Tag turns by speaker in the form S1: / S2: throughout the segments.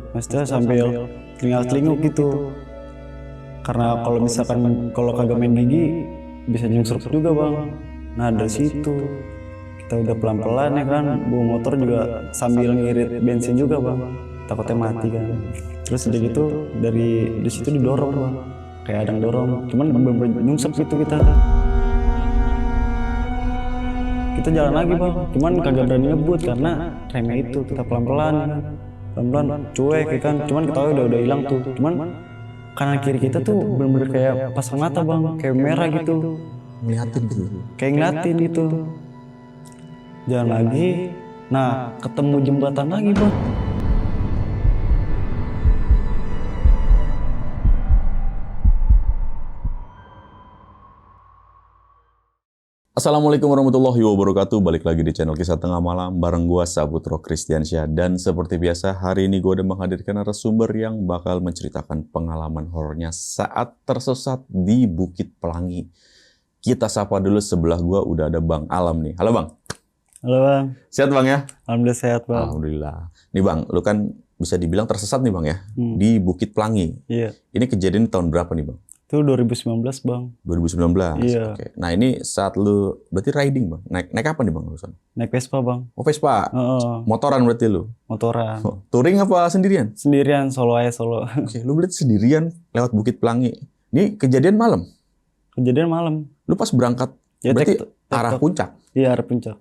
S1: Maksudnya sambil telinga-telinguk gitu. Karena kalau misalkan kalau kagak main gigi bisa nyungsruk juga bang. Nah dari situ kita udah pelan-pelan ya kan, bawa motor juga sambil ngirit bensin juga bang, takutnya mati kan. Terus udah gitu dari situ didorong bang, kayak ada yang dorong, cuman bener-bener nyungsep gitu kita. Kita jalan lagi bang, cuman kagak berani ngebut karena remnya itu kita pelan-pelan ya kan. Pelan-pelan cuek ya kan, cuman kita udah hilang tuh. Cuman kanan kiri kita tuh bener-bener kayak pasang mata bang, kayak merah gitu.
S2: Ngeliatin gitu.
S1: Kayak ngeliatin gitu. Jalan lagi, nah ketemu jembatan lagi bang.
S2: Assalamualaikum warahmatullahi wabarakatuh. Balik lagi di channel Kisah Tengah Malam bareng gua Saputro Kristiansyah. Dan seperti biasa hari ini gua udah menghadirkan narasumber yang bakal menceritakan pengalaman horornya saat tersesat di Bukit Pelangi. Kita sapa dulu, sebelah gua udah ada Bang Alam nih. Halo Bang.
S1: Halo bang.
S2: Sehat Bang ya?
S1: Alhamdulillah sehat bang.
S2: Alhamdulillah. Nih Bang, lu kan bisa dibilang tersesat nih Bang ya, di Bukit Pelangi.
S1: Iya.
S2: Ini kejadian tahun berapa nih Bang?
S1: Itu 2019 bang.
S2: 2019.
S1: Iya.
S2: Oke. Nah ini saat lu berarti riding Bang. Naik apa nih Bang urusan?
S1: Naik Vespa bang.
S2: Oh Vespa. Motoran berarti lu.
S1: Motoran.
S2: Oh, touring apa sendirian?
S1: Sendirian, solo aja solo.
S2: Oke, lu berarti sendirian lewat Bukit Pelangi. Ini kejadian malam.
S1: Kejadian malam.
S2: Lu pas berangkat
S1: Ya,
S2: berarti
S1: tektok.
S2: arah puncak.
S1: Iya arah puncak.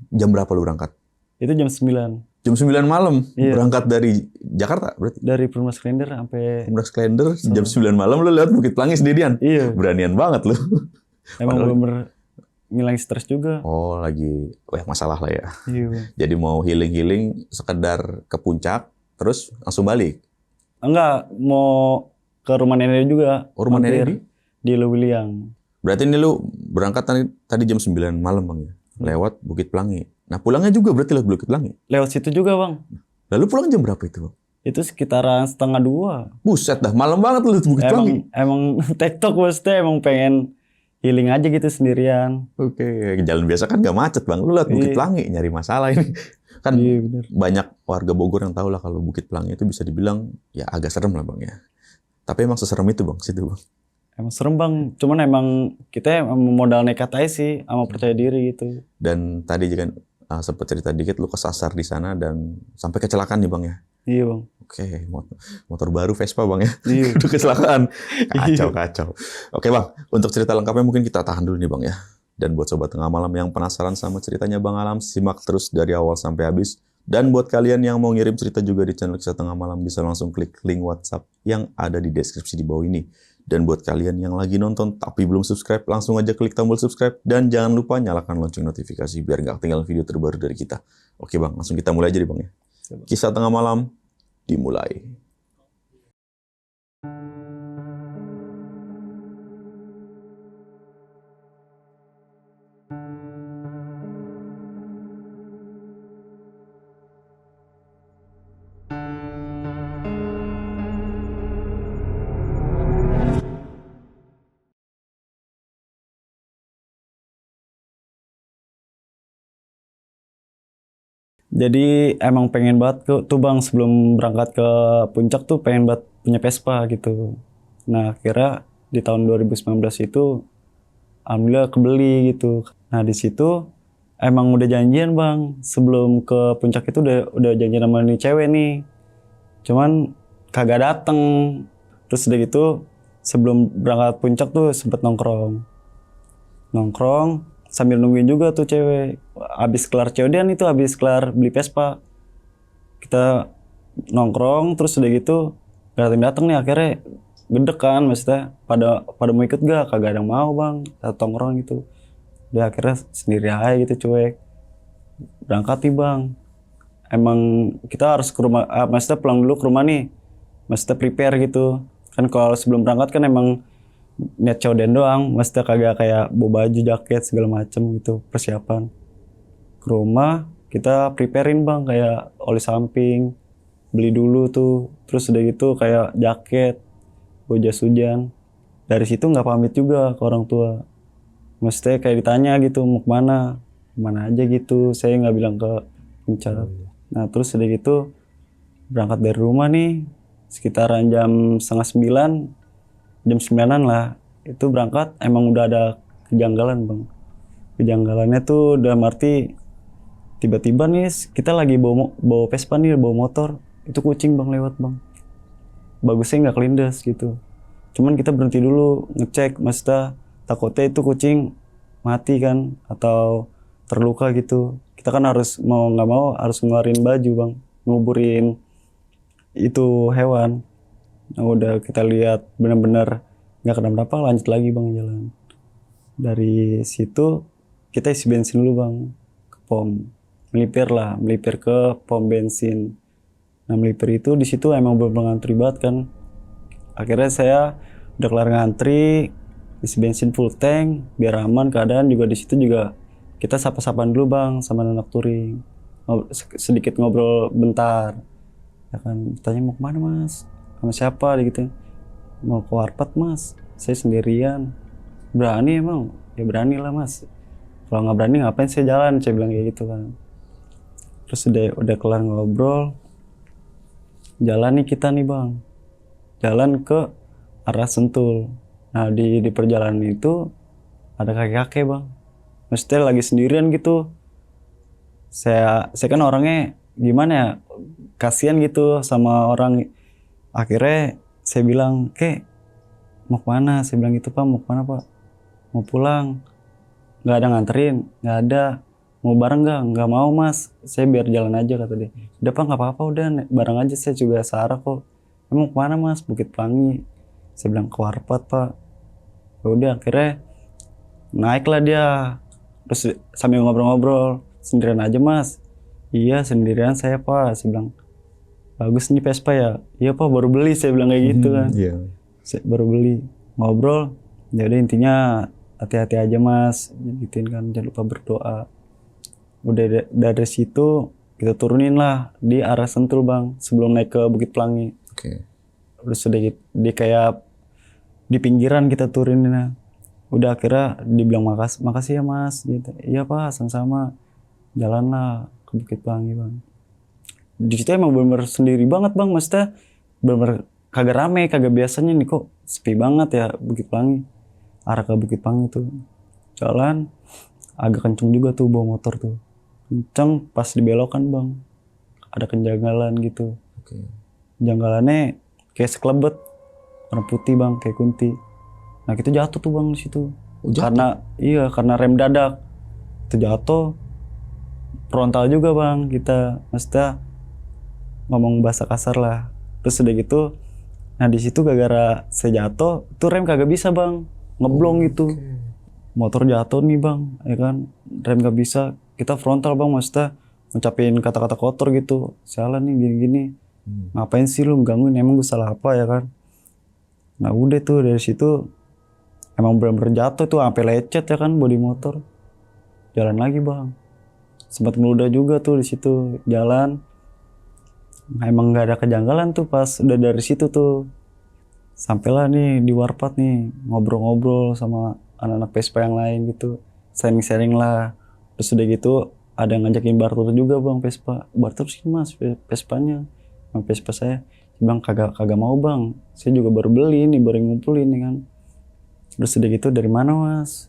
S2: Jam berapa lu berangkat?
S1: Itu jam 9.
S2: Jam 9 malam.
S1: Iya.
S2: Berangkat dari Jakarta berarti.
S1: Dari Perumnas Klender sampai.
S2: Pemudas Klender jam 9 malam lu lewat Bukit Pelangi sendirian.
S1: Iya.
S2: Beranian banget lu.
S1: Emang
S2: Padahal-
S1: bener ngilangin stres juga.
S2: Oh, lagi banyak masalah lah ya.
S1: Iya bang.
S2: Jadi mau healing-healing sekedar ke puncak terus langsung balik.
S1: Enggak, mau ke rumah nenek juga.
S2: Oh, rumah nenek
S1: Mampir di Lewiliang.
S2: Berarti ini lu berangkat tadi jam 9 malam Bang ya. Lewat Bukit Pelangi. Nah, pulangnya juga berarti lewat Bukit Pelangi.
S1: Lewat situ juga bang.
S2: Lalu pulang jam berapa itu Bang?
S1: Itu sekitaran 1:30.
S2: Buset dah, malam banget lu di Bukit Pelangi.
S1: Emang TikTok maksudnya emang pengen healing aja gitu sendirian.
S2: Oke, jalan biasa kan gak macet Bang. Lu lewat Bukit
S1: Iya.
S2: Pelangi nyari masalah ini. Kan
S1: Iya bener.
S2: banyak warga Bogor yang tahu lah kalau Bukit Pelangi itu bisa dibilang ya agak serem lah Bang ya. Tapi emang seserem itu Bang situ Bang.
S1: Emang serem bang. Cuman emang kita emang modal nekat aja sih, sama percaya diri gitu.
S2: Dan tadi juga sempat cerita dikit lu kesasar di sana dan sampai kecelakaan nih Bang ya.
S1: Iya bang.
S2: Oke, motor baru Vespa Bang ya.
S1: Iya.
S2: Udah kecelakaan. Kacau. Oke Bang, untuk cerita lengkapnya mungkin kita tahan dulu nih Bang ya. Dan buat Sobat Tengah Malam yang penasaran sama ceritanya Bang Alam, simak terus dari awal sampai habis. Dan buat kalian yang mau ngirim cerita juga di channel Kisah Tengah Malam, bisa langsung klik link WhatsApp yang ada di deskripsi di bawah ini. Dan buat kalian yang lagi nonton tapi belum subscribe, langsung aja klik tombol subscribe. Dan jangan lupa nyalakan lonceng notifikasi biar nggak ketinggalan video terbaru dari kita. Oke Bang, langsung kita mulai aja deh Bang ya. Kisah Tengah Malam dimulai.
S1: Jadi emang pengen banget tuh bang, sebelum berangkat ke puncak tuh pengen banget punya Vespa gitu. Nah kira di tahun 2019 itu alhamdulillah kebeli gitu. Nah di situ emang udah janjian bang, sebelum ke puncak itu udah janjian sama nih cewek nih. Cuman kagak dateng. Terus udah gitu sebelum berangkat puncak tuh sempet nongkrong sambil nungguin juga tuh cewek. Abis kelar COD-an itu, abis kelar beli Vespa, kita nongkrong terus udah gitu gak dateng nih. Akhirnya gedek kan, maksudnya pada mau ikut gak? Kagak ada yang mau bang, kita nongkrong gitu. Udah akhirnya sendiri aja gitu cuek. Berangkat nih bang. Emang kita harus ke rumah, maksudnya pulang dulu ke rumah nih, maksudnya prepare gitu. Kan kalau sebelum berangkat kan emang niat coden doang, maksudnya kagak kayak bawa baju, jaket, segala macem gitu, persiapan. Ke rumah, kita preparein bang, kayak oli samping, beli dulu tuh, terus udah gitu kayak jaket, bawa jas hujan. Dari situ nggak pamit juga ke orang tua. Maksudnya kayak ditanya gitu, mau kemana aja gitu, saya nggak bilang ke puncak. Nah terus udah gitu, berangkat dari rumah nih sekitaran jam setengah 9, jam 9-an lah. Itu berangkat emang udah ada kejanggalan bang. Kejanggalannya tuh udah arti tiba-tiba nih kita lagi bawa Vespa nih, bawa motor. Itu kucing bang lewat bang. Bagusnya nggak kelindes gitu. Cuman kita berhenti dulu ngecek, maksudnya takutnya itu kucing mati kan atau terluka gitu. Kita kan harus mau nggak mau harus ngeluarin baju bang, nguburin itu hewan. Nah udah kita lihat benar-benar nggak kenapa-napa, lanjut lagi bang jalan. Dari situ kita isi bensin dulu bang ke pom, melipir ke pom bensin. Nah melipir itu di situ emang bener-bener ngantri banget kan. Akhirnya saya udah kelar ngantri, isi bensin full tank, biar aman keadaan juga di situ juga kita sapa-sapaan dulu bang sama anak touring, sedikit ngobrol bentar, ya kan. Tanya mau kemana mas, sama siapa gitu, mau ke warpat mas, saya sendirian. Berani emang, ya berani lah mas. Kalau nggak berani ngapain saya jalan, saya bilang kayak gitu kan. Terus udah kelar ngobrol, jalan nih kita nih bang, jalan ke arah Sentul. Nah di perjalanan itu ada kakek-kakek bang, maksudnya lagi sendirian gitu. Saya kan orangnya gimana ya, kasihan gitu sama orang. Akhirnya saya bilang, kek mau kemana? Saya bilang gitu, pak mau kemana pak? Mau pulang? Nggak ada nganterin? Nggak ada. Mau bareng nggak? Nggak mau mas, saya biar jalan aja kata dia. Udah pak nggak apa-apa, udah bareng aja, saya juga searah kok. Emang kemana mas? Bukit Pelangi. Saya bilang ke warpat pak. Ya udah akhirnya naiklah dia. Terus sambil ngobrol-ngobrol, sendirian aja mas? Iya sendirian saya pak. Saya bilang bagus nih Vespa ya? Iya pak baru beli, saya bilang kayak gitu kan. Saya baru beli. Ngobrol, jadi intinya hati-hati aja mas, gituin kan, jangan lupa berdoa. Udah dari situ kita turunin lah di arah Sentul bang, sebelum naik ke Bukit Pelangi. Terus udah di kayak di pinggiran kita turunin lah. Udah akhirnya dibilang makasih ya mas gitu. Iya pak sama-sama, jalan lah ke Bukit Pelangi bang. Di situ emang bener-bener sendiri banget bang, maksudnya bener-bener kagak rame, kagak biasanya nih kok sepi banget ya Bukit Pelangi. Arah ke Bukit Pelangi tuh jalan agak kenceng juga tuh bawa motor tuh, kenceng. Pas dibelokan bang ada kenjanggalan gitu. Janggalannya kayak sekelebet warna putih bang, kayak kunti. Nah kita jatuh tuh bang di situ. Karena rem dadak itu jatuh frontal juga bang kita, maksudnya ngomong bahasa kasar lah. Terus udah gitu, nah di situ gara-gara saya jatuh tuh rem kagak bisa bang, ngeblong gitu. Motor jatuh nih bang, ya kan, rem gak bisa. Kita frontal bang, maksudnya ngucapin kata-kata kotor gitu. Salah nih gini-gini, ngapain sih lu gangguin, emang gue salah apa ya kan. Nah udah tuh dari situ emang bener-bener jatuh tuh sampai lecet ya kan bodi motor. Jalan lagi bang, sempat ngeludah juga tuh di situ jalan. Nah, emang nggak ada kejanggalan tuh pas udah dari situ tuh. Sampailah nih di warpat nih, ngobrol-ngobrol sama anak-anak Vespa yang lain gitu, sharing-sharing lah. Terus udah gitu ada yang ngajakin barter juga bang Vespa. Barter sih mas Vespanya, sama Vespa saya. Bang kagak mau bang, saya juga baru beli nih, baru ngumpulin nih kan. Terus udah gitu dari mana mas?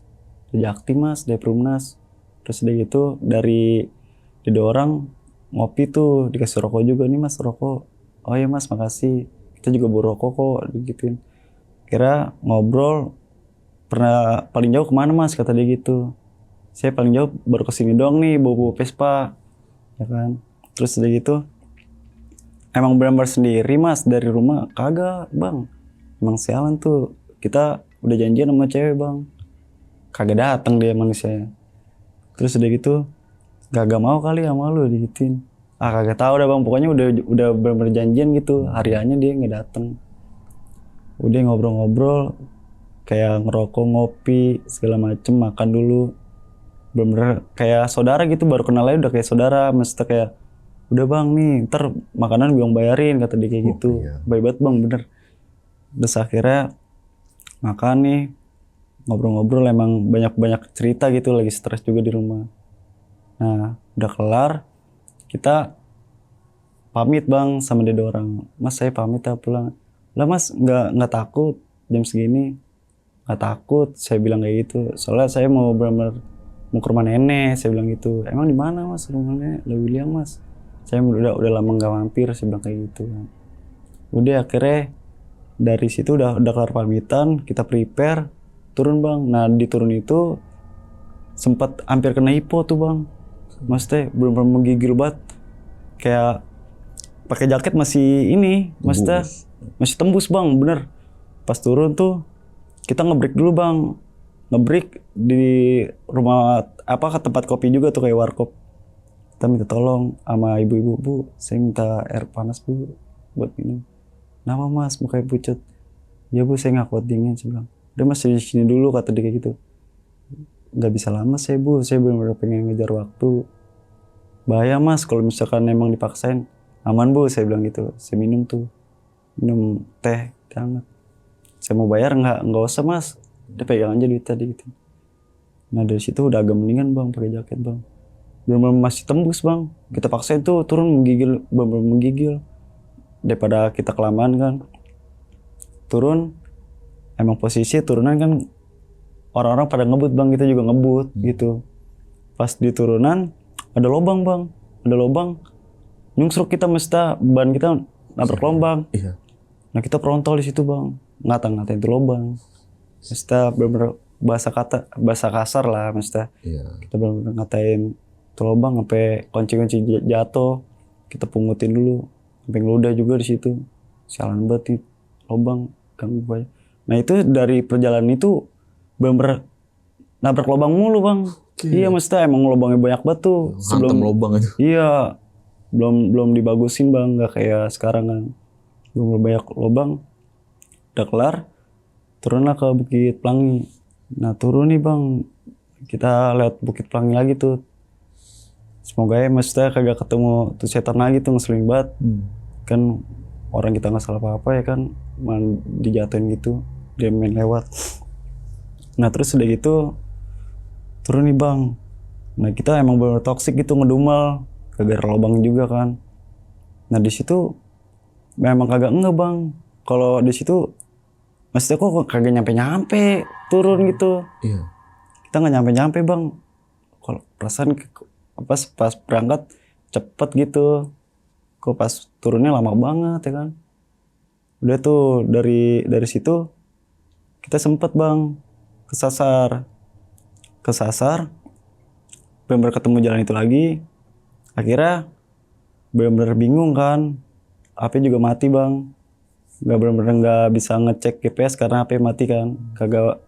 S1: Dari Jakti mas, dari Perumnas. Terus udah gitu dari orang ngopi tuh, dikasih rokok juga, nih mas rokok. Oh iya mas makasih, kita juga bawa rokok kok gituin. Kira ngobrol, pernah paling jauh kemana mas, kata dia gitu. Saya paling jauh baru kesini doang nih bawa Vespa, ya kan. Terus udah gitu emang benar-benar sendiri mas dari rumah? Kagak bang, emang sialan tuh, kita udah janjian sama cewek bang, kagak datang dia manusia. Terus udah gitu kagak mau kali sama lu digituin. Kagak tahu dah bang, pokoknya udah benar-benar janjian gitu, hariannya dia nggak datang. Udah ngobrol-ngobrol kayak ngerokok, ngopi segala macem, makan dulu, bener-bener kayak saudara gitu, baru kenal aja udah kayak saudara. Maksudnya kayak udah bang nih ntar makanan gue yang bayarin, kata dia kayak gitu. Baik banget bang, bener. Terus akhirnya makan nih, ngobrol-ngobrol, emang banyak cerita gitu, lagi stres juga di rumah. Nah udah kelar, kita pamit bang sama dia orang, mas saya pamit ya pulang. Lah mas nggak takut jam segini? Nggak takut, saya bilang kayak gitu. Soalnya saya mau benar-benar mau ke rumah nenek, saya bilang gitu. Emang di mana mas rumah nenek? Lah William mas. Saya udah lama nggak mampir, saya bilang kayak gitu kan. Udah akhirnya dari situ udah kelar pamitan, kita prepare turun bang. Nah di turun itu sempat hampir kena hipo tuh bang. Mas teh benar-benar menggigil banget. Kayak pakai jaket masih ini, mas teh masih tembus bang, bener. Pas turun tuh kita ngebreak dulu bang, ngebreak di rumah apa ke tempat kopi juga tuh kayak warkop. Kita minta tolong sama ibu-ibu, bu, saya minta air panas bu buat minum. Nama mas mukanya pucat. Ya bu saya nggak kuat dingin, saya bilang. Udah mas di sini dulu kata dia kayak gitu. Nggak bisa lama saya bu, saya benar-benar pengen ngejar waktu. Bahaya mas kalau misalkan emang dipaksain. Aman bu, saya bilang gitu. Saya minum tuh, minum teh hangat. Saya mau bayar nggak usah mas. Udah pegang aja duit tadi gitu. Nah dari situ udah agak mendingan bang pakai jaket bang. Belum masih tembus bang. Kita paksain tuh turun menggigil, bener-bener menggigil. Daripada kita kelamaan kan. Turun, emang posisi turunan kan orang-orang pada ngebut bang, kita juga ngebut gitu. Pas di turunan ada lubang bang, ada lubang. Nyungsruk kita mesta ban kita nabrak lubang.
S2: Iya.
S1: Nah kita prontol di situ bang, ngata-ngatain itu lubang. Mesta bener-bener bahasa kasar lah mesta.
S2: Iya.
S1: Kita bener-bener ngatain itu lubang sampai kunci-kunci jatuh. Kita pungutin dulu, sampai ngeludah juga di situ. Sialan banget nih lubang ganggu gue. Nah itu dari perjalanan itu bener-bener nabrak lubang mulu bang. Iya mesta emang lubangnya banyak banget tuh.
S2: Hantem lubang itu.
S1: Iya. Belum dibagusin bang, nggak kayak sekarang kan. Belum banyak lubang. Udah kelar, turunlah ke Bukit Pelangi. Nah turun nih bang, kita lewat Bukit Pelangi lagi tuh. Semoga ya maksudnya kagak ketemu tuh setan lagi tuh, ngeselin banget. Kan orang kita nggak salah apa-apa ya kan, malah dijatuhin gitu, dia main lewat. Nah terus udah gitu, turun nih bang. Nah kita emang bener toksik gitu ngedumel, kagak ada lubang juga kan. Nah di situ memang kagak enggak bang. Kalau di situ maksudnya kok kagak nyampe turun gitu.
S2: Iya.
S1: Kita nggak nyampe bang. Kalau perasaan pas berangkat cepet gitu. Kok pas turunnya lama banget ya kan. Udah tuh dari situ kita sempet bang kesasar. Bener-bener ketemu jalan itu lagi. Akhirnya bener-bener bingung kan. HP juga mati bang. Bener-bener nggak bisa ngecek GPS karena HP mati kan. Kagak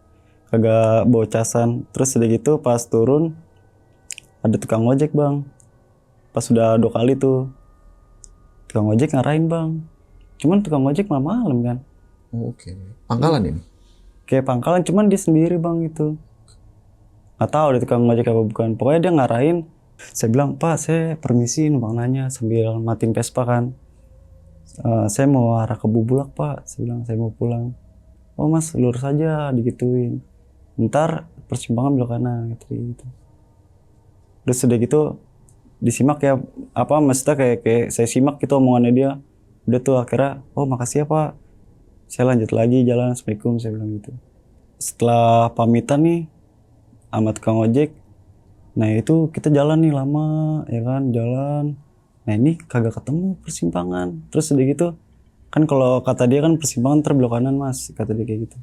S1: bawa casan. Terus udah gitu pas turun ada tukang ojek bang. Pas udah 2 kali tuh tukang ojek ngarahin bang. Cuman tukang ojek malam kan.
S2: Oh, oke. Pangkalan ini?
S1: Kayak pangkalan, cuman dia sendiri bang gitu. Nggak tahu ada tukang ojek apa bukan. Pokoknya dia ngarahin. Saya bilang, Pak saya permisi numpang nanya sambil matiin Vespa kan. Saya mau arah ke Bubulak Pak. Saya bilang saya mau pulang. Oh mas lurus aja digituin. Ntar persimpangan belok kanan gitu. Terus udah gitu disimak ya apa maksudnya kayak saya simak gitu omongannya dia. Udah tuh akhirnya oh makasih ya Pak. Saya lanjut lagi jalan. Assalamualaikum saya bilang gitu. Setelah pamitan nih sama tukang ojek, nah itu kita jalan nih lama ya kan jalan. Nah ini kagak ketemu persimpangan. Terus udah gitu kan kalau kata dia kan persimpangan terbelok kanan mas, kata dia kayak gitu.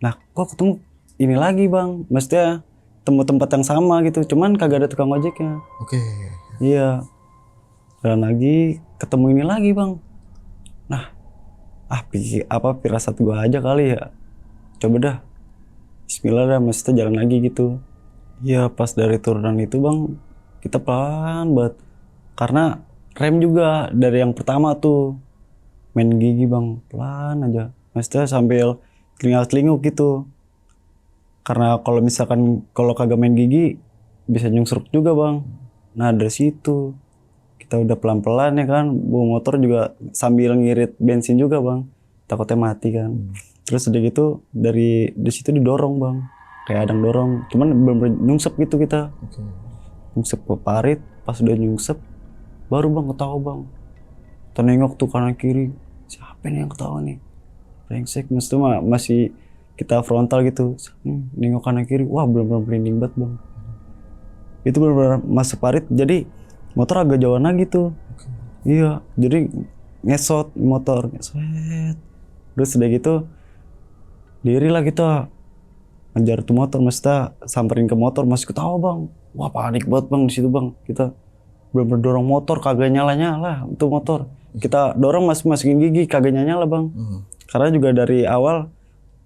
S1: Nah kok ketemu ini lagi bang, maksudnya temu tempat yang sama gitu, cuman kagak ada tukang ojeknya.
S2: Oke.
S1: Iya. Jalan lagi ketemu ini lagi bang. Nah firasat gua aja kali ya. Coba dah. Bismillah dah, maksudnya jalan lagi gitu. Iya pas dari turunan itu bang, kita pelan banget. Karena rem juga dari yang pertama tuh. Main gigi bang, pelan aja. Maksudnya sambil telinga-telinguk gitu. Karena kalau misalkan kalau kagak main gigi, bisa nyungsruk juga bang. Nah dari situ, kita udah pelan-pelan ya kan. Bawa motor juga sambil ngirit bensin juga bang. Takutnya mati kan. Terus udah gitu dari situ didorong bang, kayak adang dorong, cuman bener-bener nyungsep gitu kita. Nyungsep ke parit, pas udah nyungsep baru bang ketawa bang. Kita nengok tuh kanan kiri, siapa nih yang ketawa nih? Brengsek, maksudnya masih kita frontal gitu. Nengok kanan kiri, wah bener-bener merinding banget bang. Itu bener-bener masuk parit, jadi motor agak jauhan lagi tuh. Iya, jadi ngesot motor, ngesot. Terus udah gitu, diri lah kita ngejar tuh motor, maksudnya samperin ke motor, masih ketawa bang. Wah panik banget bang di situ bang. Kita bener-bener dorong motor, kagak nyala-nyala itu motor. Kita dorong masukin gigi, kagak nyala bang. Karena juga dari awal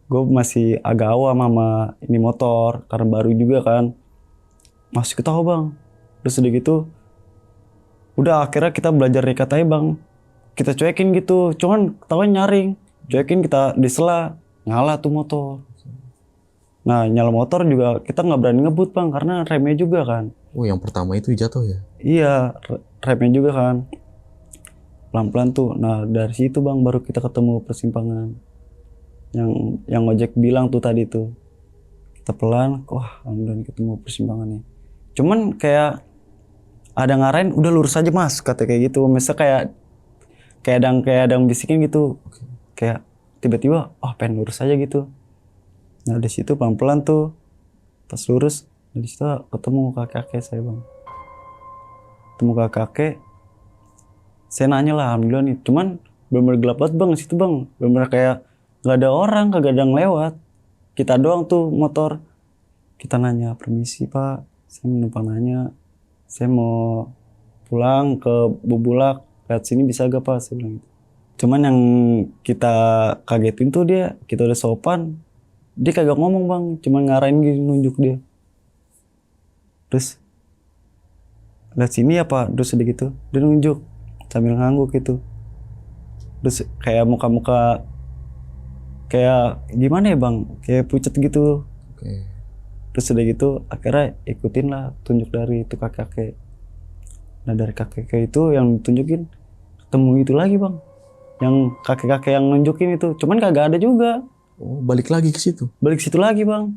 S1: gue masih agak awam sama ini motor, karena baru juga kan. Masih ketawa bang. Terus udah gitu, udah akhirnya kita belajar nekat aja bang. Kita cuekin gitu, cuman ketawanya nyaring. Cuekin kita disela, nyala tuh motor. Nah nyala motor juga kita nggak berani ngebut bang, karena remnya juga kan.
S2: Oh yang pertama itu jatuh ya?
S1: Iya, remnya juga kan. Pelan-pelan tuh. Nah dari situ bang baru kita ketemu persimpangan. Yang ojek bilang tuh tadi tuh. Kita pelan, wah alhamdulillah ketemu persimpangannya. Cuman kayak ada ngarahin, udah lurus aja mas, kata kayak gitu. Misalnya kayak ada yang bisikin gitu. Kayak tiba-tiba, pengen lurus aja gitu. Nah di situ pelan-pelan tuh, pas lurus, di situ ketemu kakek saya bang. Ketemu kakek, saya nanya lah, alhamdulillah nih. Cuman bener-bener gelap banget bang di situ bang. Bener-bener kayak nggak ada orang, kagak ada yang lewat. Kita doang tuh motor. Kita nanya, permisi pak, saya menumpang nanya. Saya mau pulang ke Bubulak, lihat sini bisa gak pak? Saya bilang gitu. Cuman yang kita kagetin tuh kita udah sopan, dia kagak ngomong bang, cuman ngarahin gitu, nunjuk dia. Terus lihat sini ya pak, terus udah gitu, dia nunjuk sambil ngangguk gitu. Terus kayak muka-muka kayak gimana ya bang, kayak pucet gitu. Terus udah gitu akhirnya ikutin lah tunjuk dari itu kakek. Nah dari kakek itu yang tunjukin ketemu itu lagi bang, yang kakek yang nunjukin itu, cuman kagak ada juga.
S2: Oh balik lagi ke situ?
S1: Balik situ lagi bang.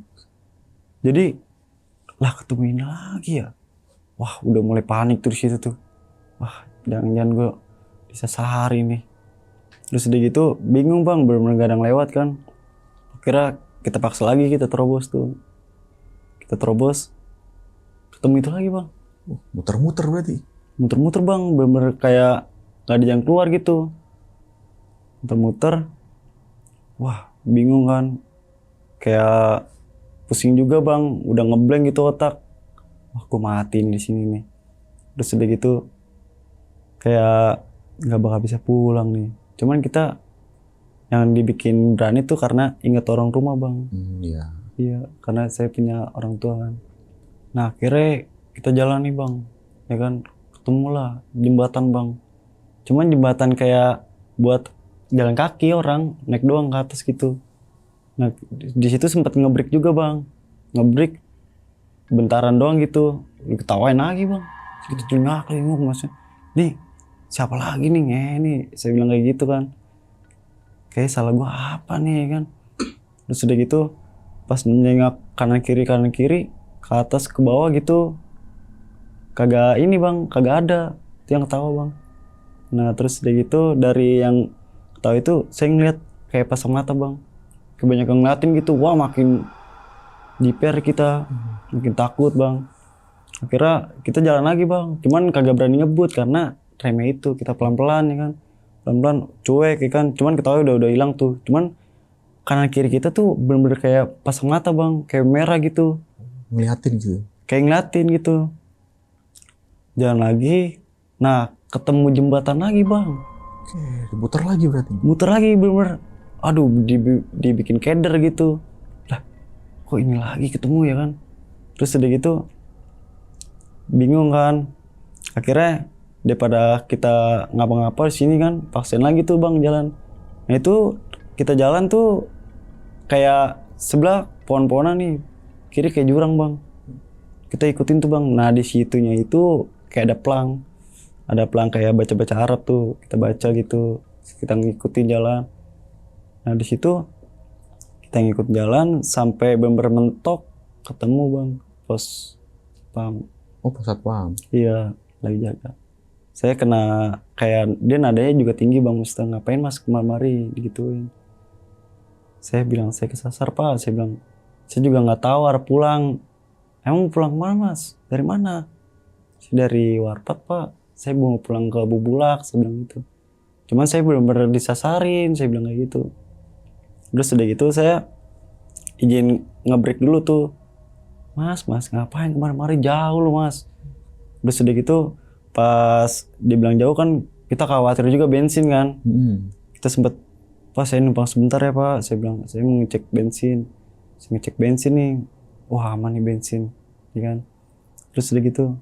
S1: Jadi lah ketemu ini lagi ya. Wah udah mulai panik tuh di situ tuh. Wah jangan gue disasar ini. Terus udah gitu bingung bang, bener-bener gak ada yang lewat kan. Akhirnya kita paksa lagi, kita terobos tuh. Kita terobos, ketemu itu lagi bang.
S2: Muter-muter berarti?
S1: Muter-muter bang, bener-bener kayak gak ada yang keluar gitu. Muter-muter, wah bingung kan. Kayak pusing juga bang, udah ngeblank gitu otak. Wah gue mati nih di sini nih. Terus udah gitu, kayak gak bakal bisa pulang nih. Cuman kita yang dibikin berani tuh karena inget orang rumah bang.
S2: Iya.
S1: Iya, karena saya punya orang tua kan. Nah akhirnya kita jalan nih bang, ya kan, ketemulah jembatan bang. Cuman jembatan kayak buat jalan kaki orang, naik doang ke atas gitu. Nah di situ sempat ngebreak juga bang, ngebreak bentaran doang gitu. Ketawain lagi bang, kita celingak maksudnya. Nih siapa lagi nih nih, saya bilang kayak gitu kan. Kayak salah gua apa nih kan. Terus udah gitu pas nengok kanan kiri ke atas ke bawah gitu, kagak ini bang, kagak ada. Itu yang ketawa bang. Nah terus udah gitu dari yang ketawa itu saya ngeliat kayak pasang mata bang, kebanyakan ngeliatin gitu. Wah makin jiper kita, makin takut bang. Akhirnya kita jalan lagi bang, cuman kagak berani ngebut karena remnya itu kita pelan-pelan ya kan, pelan-pelan cuek ya kan. Cuman ketawa udah hilang tuh. Cuman kanan kiri kita tuh bener-bener kayak pasang mata bang, kayak merah gitu.
S2: Ngeliatin gitu? Kayak
S1: ngeliatin gitu. Jalan lagi, nah ketemu jembatan lagi bang.
S2: Oke, muter lagi berarti?
S1: Muter lagi bener-bener. Aduh dibikin keder gitu. Lah kok ini lagi ketemu ya kan. Terus udah gitu bingung kan. Akhirnya daripada kita ngapa-ngapa di sini kan, paksain lagi tuh bang jalan. Nah itu kita jalan tuh kayak sebelah pohon-pohonan nih, kiri kayak jurang bang. Kita ikutin tuh bang. Nah di situnya itu kayak ada pelang kayak baca-baca Arab tuh, kita baca gitu. Kita ngikutin jalan. Nah di situ kita ngikut jalan sampai bener-bener mentok ketemu bang pos pam.
S2: Oh pos satpam?
S1: Iya lagi jaga. Saya kena kayak dia nadanya juga tinggi bang, mesti ngapain mas kemari digituin. Saya bilang saya kesasar pak, saya bilang saya juga nggak tahu arah pulang. Emang pulang kemana mas? Dari mana? Saya dari Warpat pak, saya mau pulang ke Bubulak, saya bilang gitu. Cuman saya benar-benar disasarin, saya bilang kayak gitu. Terus udah gitu saya izin ngebreak dulu tuh. Mas ngapain kemari-mari jauh lu mas. Terus udah gitu pas dibilang jauh kan kita khawatir juga bensin kan. Kita sempet, Pak saya numpang sebentar ya Pak. Saya bilang saya mau ngecek bensin. Saya ngecek bensin nih. Wah aman nih bensin, ya kan. Terus udah gitu,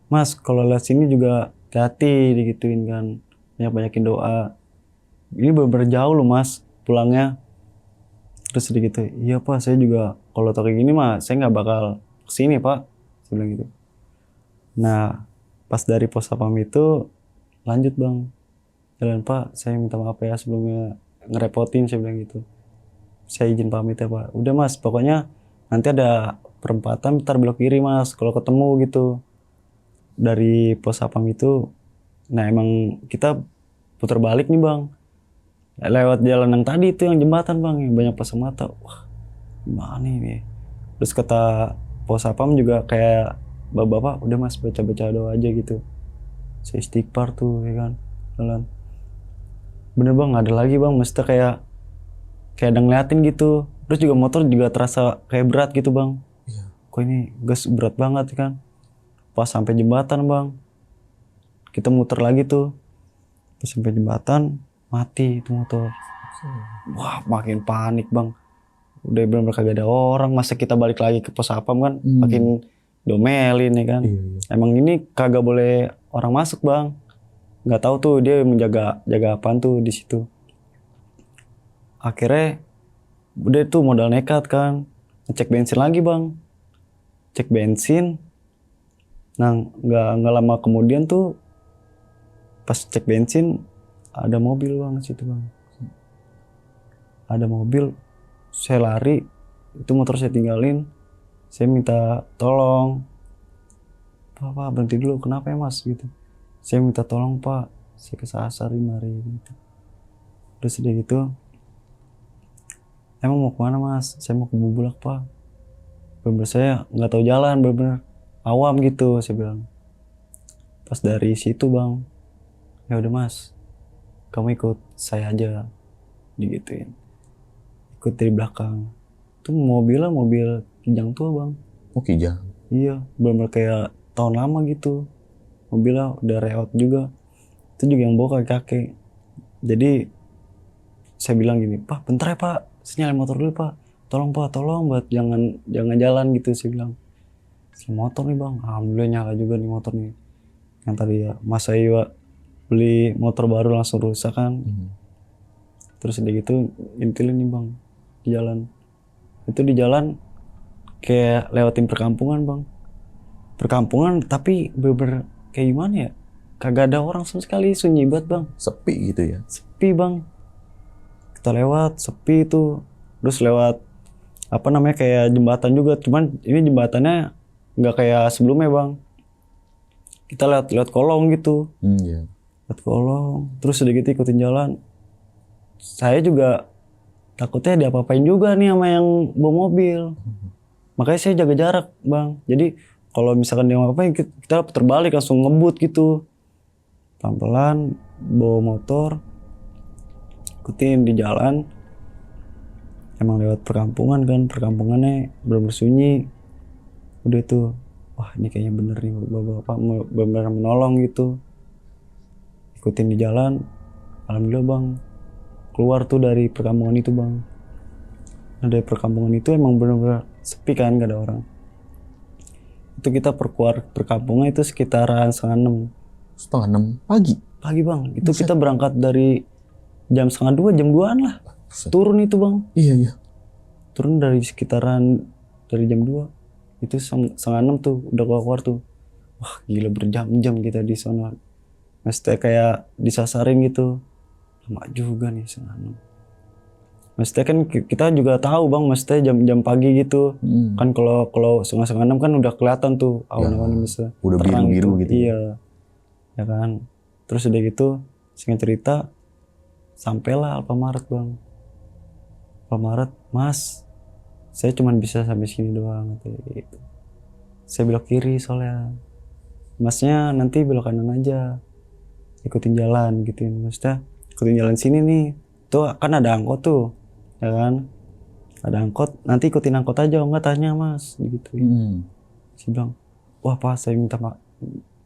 S1: Mas kalau lewat sini juga hati-hati digituin kan. Banyak-banyakin doa. Ini bener-bener jauh loh mas pulangnya. Terus udah gitu, iya Pak saya juga kalau tau kayak gini mah saya nggak bakal kesini Pak. Saya bilang gitu. Nah pas dari pos sapam itu lanjut bang. Jalan Pak saya minta maaf ya sebelumnya ngerepotin, saya bilang gitu. Saya izin pamit ya Pak. Udah mas pokoknya nanti ada perempatan ntar belok kiri mas kalau ketemu gitu. Dari pos sapam itu, nah emang kita putar balik nih bang. Lewat jalan yang tadi itu yang jembatan bang yang banyak pasang mata. Wah gimana ini. Terus kata pos sapam juga kayak bapak-bapak udah mas baca-baca doa aja gitu. Saya istighfar tuh ya kan jalan. Bener bang ada lagi bang mesti kayak ada ngeliatin gitu. Terus juga motor juga terasa kayak berat gitu bang. Kok ini gas berat banget kan. Pas sampai jembatan bang kita muter lagi tuh. Pas sampai jembatan mati itu motor. Wah makin panik bang. Udah bener-bener kagak ada orang. Masa kita balik lagi ke pos sapam kan. Makin domelin ya kan. Emang ini kagak boleh orang masuk bang. Nggak tahu tuh dia jaga apaan tuh di situ. Akhirnya udah tuh modal nekat kan. Ngecek bensin lagi bang. Cek bensin. Nah nggak lama kemudian tuh pas cek bensin ada mobil bang situ bang. Ada mobil. Saya lari. Itu motor saya tinggalin. Saya minta tolong. Pak berhenti dulu. Kenapa ya mas gitu. Saya minta tolong pak. Saya kesasar di mari gitu. Terus udah gitu. Emang mau kemana mas? Saya mau ke Bubulak pak. Bener-bener saya nggak tahu jalan. Bener-bener awam gitu saya bilang. Pas dari situ bang. Ya udah mas. Kamu ikut saya aja. Digituin. Ikut dari belakang. Itu mobilnya mobil Kijang tua bang.
S2: Oh Kijang.
S1: Iya, bener-bener kayak tahun lama gitu. Mobilnya udah reot juga. Itu juga yang bawa kakek. Jadi saya bilang gini, Pak bentar ya Pak, saya nyalain motor dulu Pak. Tolong Pak, tolong buat jangan jalan gitu saya bilang. Si motor nih bang, alhamdulillah nyala juga nih motor nih. Yang tadi ya, Mas Ayu beli motor baru langsung rusak kan. Terus udah gitu intilin nih bang di jalan. Itu di jalan kayak lewatin perkampungan bang. Perkampungan tapi bener-bener kayak gimana ya? Kagak ada orang sama sekali, sunyi banget bang.
S2: Sepi gitu ya?
S1: Sepi bang. Kita lewat, sepi itu. Terus lewat apa namanya kayak jembatan juga. Cuman ini jembatannya nggak kayak sebelumnya bang. Kita lewat kolong gitu.
S2: Iya.
S1: Lewat kolong. Terus sedikit ikutin jalan. Saya juga takutnya diapa-apain juga nih sama yang bawa mobil. Makanya saya jaga jarak bang. Jadi kalau misalkan dia apa-apain kita putar balik langsung ngebut gitu. Pelan-pelan bawa motor. Ikutin di jalan. Emang lewat perkampungan kan. Perkampungannya bener-bener sunyi. Udah tuh. Wah ini kayaknya bener nih bapak-bapak bener-bener menolong gitu. Ikutin di jalan. Alhamdulillah bang. Keluar tuh dari perkampungan itu bang. Nah dari perkampungan itu emang bener-bener sepi kan, gak ada orang. Itu kita keluar perkampungan itu sekitaran 5:30.
S2: 5:30 pagi?
S1: Pagi bang, itu kita berangkat dari jam 1:30, jam 2-an lah. Turun itu bang.
S2: Iya.
S1: Turun dari sekitaran, dari jam 2. Itu 5:30 tuh, udah keluar tuh. Wah gila berjam-jam kita di sana. Mesti kayak disasarin gitu. Lama juga nih 5:30. Maksudnya kan kita juga tahu bang, maksudnya jam pagi gitu. Kan kalau 5:30 kan udah kelihatan tuh awan-awan misalnya.
S2: Udah biru-biru gitu.
S1: Iya. Ya kan. Terus udah gitu singkat cerita sampailah Alfamaret bang. Alfamaret, mas saya cuma bisa sampai sini doang gitu. Saya belok kiri soalnya, masnya nanti belok kanan aja, ikutin jalan gitu. Maksudnya ikutin jalan sini nih, tuh kan ada angkot tuh, ya kan? Ada angkot, nanti ikutin angkot aja, enggak tanya mas, gitu. Saya bilang, wah pak saya minta